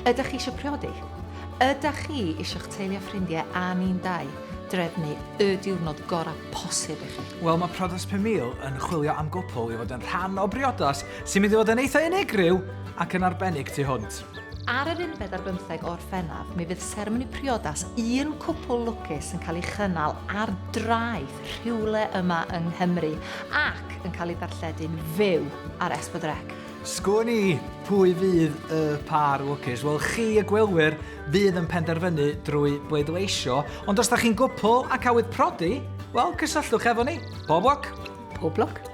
Ydych chi eisiau priodi? Ydych chi eisiau'ch teulu a ffrindiau a ni'n dau drefnu y diwrnod gorau posib i chi? Wel, mae Priodas 5000 yn chwilio am gwpl i fod yn rhan o briodas sy'n mynd i fod yn eitha unigryw ac yn arbennig tu hwnt. Ar yr 15 o'r Ffennaf, mi fydd seremoni priodas un cwpl lwcus yn cael ei chynnal ar draeth rhywle yma yng Nghymru ac yn cael ei ddarlledu'n fyw ar S4C. Sgwn i pwy fydd y par lwcus. Wel, chi y gwylwyr fydd yn penderfynu drwy bleidleisio, ond os da chi'n gwpl ac awydd prodi, wel, cysylltwch efo ni. Pob lwc! Pob lwc!